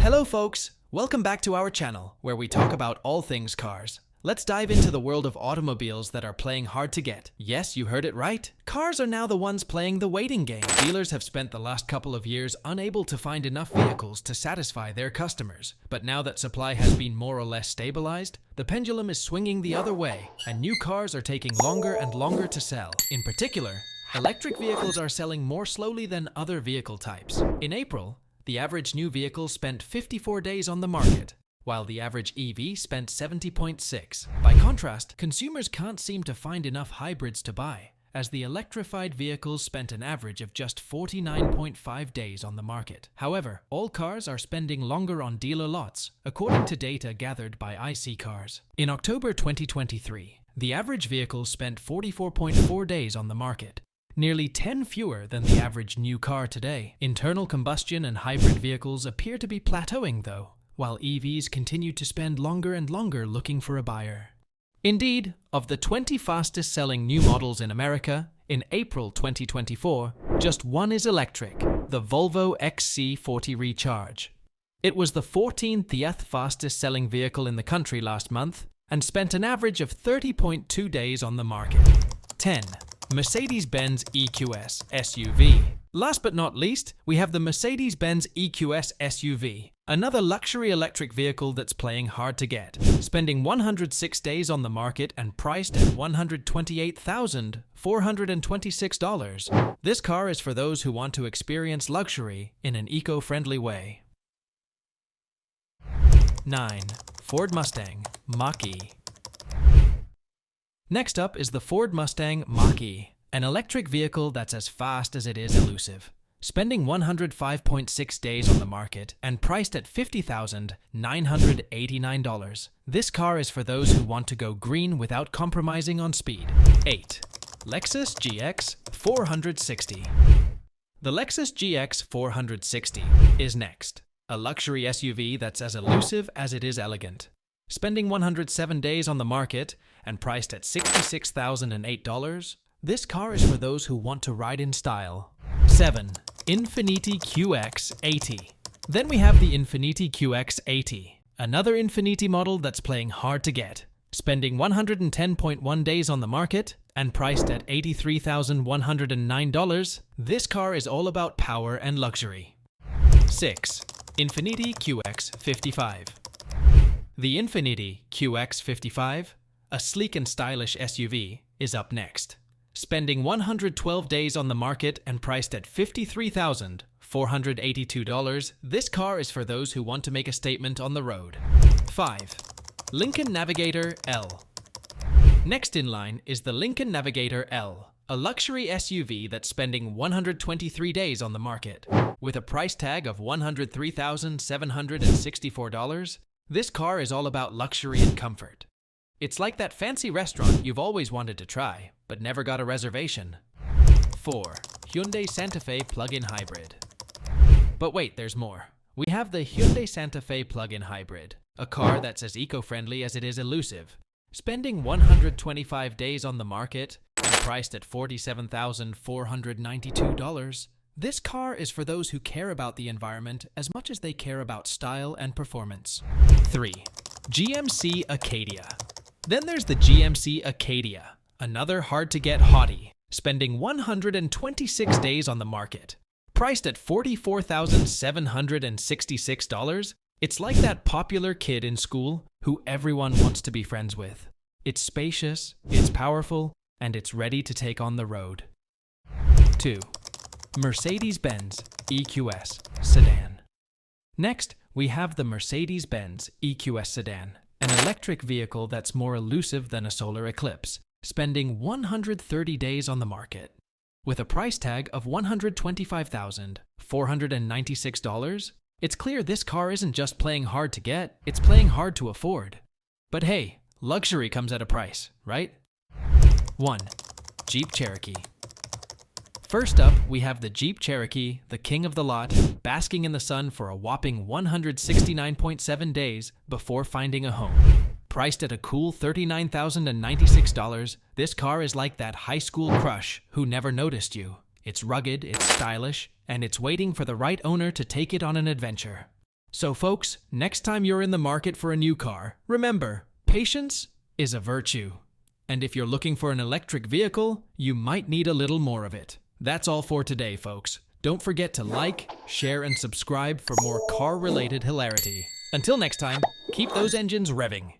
Hello folks, welcome back to our channel, where we talk about all things cars. Let's dive into the world of automobiles that are playing hard to get. Yes, you heard it right. Cars are now the ones playing the waiting game. Dealers have spent the last couple of years unable to find enough vehicles to satisfy their customers. But now that supply has been more or less stabilized, the pendulum is swinging the other way, and new cars are taking longer and longer to sell. In particular, electric vehicles are selling more slowly than other vehicle types. In April, the average new vehicle spent 54 days on the market, while the average EV spent 70.6. By contrast, consumers can't seem to find enough hybrids to buy, as the electrified vehicles spent an average of just 49.5 days on the market. However, all cars are spending longer on dealer lots, according to data gathered by iSeeCars. In October 2023, the average vehicle spent 44.4 days on the market, nearly 10 fewer than the average new car today. Internal combustion and hybrid vehicles appear to be plateauing though, while EVs continue to spend longer and longer looking for a buyer. Indeed, of the 20 fastest selling new models in America, in April 2024, just one is electric, the Volvo XC40 Recharge. It was the 14th fastest selling vehicle in the country last month, and spent an average of 30.2 days on the market. 10. Mercedes-Benz EQS SUV. Last but not least, we have the Mercedes-Benz EQS SUV, another luxury electric vehicle that's playing hard to get, spending 106 days on the market and priced at $128,426. This car is for those who want to experience luxury in an eco-friendly way. 9. Ford Mustang Mach-E. Next up is the Ford Mustang Mach-E, an electric vehicle that's as fast as it is elusive, spending 105.6 days on the market and priced at $50,989. This car is for those who want to go green without compromising on speed. 8. Lexus GX 460. The Lexus GX 460 is next, a luxury SUV that's as elusive as it is elegant. Spending 107 days on the market and priced at $66,008, this car is for those who want to ride in style. 7. Infiniti QX80. Then we have the Infiniti QX80, another Infiniti model that's playing hard to get, spending 110.1 days on the market and priced at $83,109. This car is all about power and luxury. 6. Infiniti QX55. The Infiniti QX55, a sleek and stylish SUV, is up next. Spending 112 days on the market and priced at $53,482, this car is for those who want to make a statement on the road. 5. Lincoln Navigator L. Next in line is the Lincoln Navigator L, a luxury SUV that's spending 123 days on the market. With a price tag of $103,764, this car is all about luxury and comfort. It's like that fancy restaurant you've always wanted to try, but never got a reservation. 4. Hyundai Santa Fe Plug-in Hybrid. But wait, there's more. We have the Hyundai Santa Fe Plug-in Hybrid, a car that's as eco-friendly as it is elusive, spending 125 days on the market and priced at $47,492. This car is for those who care about the environment as much as they care about style and performance. 3. GMC Acadia. Then there's the GMC Acadia, another hard-to-get hottie, spending 126 days on the market. Priced at $44,766, it's like that popular kid in school who everyone wants to be friends with. It's spacious, it's powerful, and it's ready to take on the road. 2. Mercedes-Benz EQS Sedan. Next, we have the Mercedes-Benz EQS Sedan, an electric vehicle that's more elusive than a solar eclipse, spending 130 days on the market. With a price tag of $125,496, it's clear this car isn't just playing hard to get, it's playing hard to afford. But hey, luxury comes at a price, right? 1. Jeep Cherokee. First up, we have the Jeep Cherokee, the king of the lot, basking in the sun for a whopping 169.7 days before finding a home. Priced at a cool $39,096, this car is like that high school crush who never noticed you. It's rugged, it's stylish, and it's waiting for the right owner to take it on an adventure. So folks, next time you're in the market for a new car, remember, patience is a virtue. And if you're looking for an electric vehicle, you might need a little more of it. That's all for today, folks. Don't forget to like, share, and subscribe for more car-related hilarity. Until next time, keep those engines revving.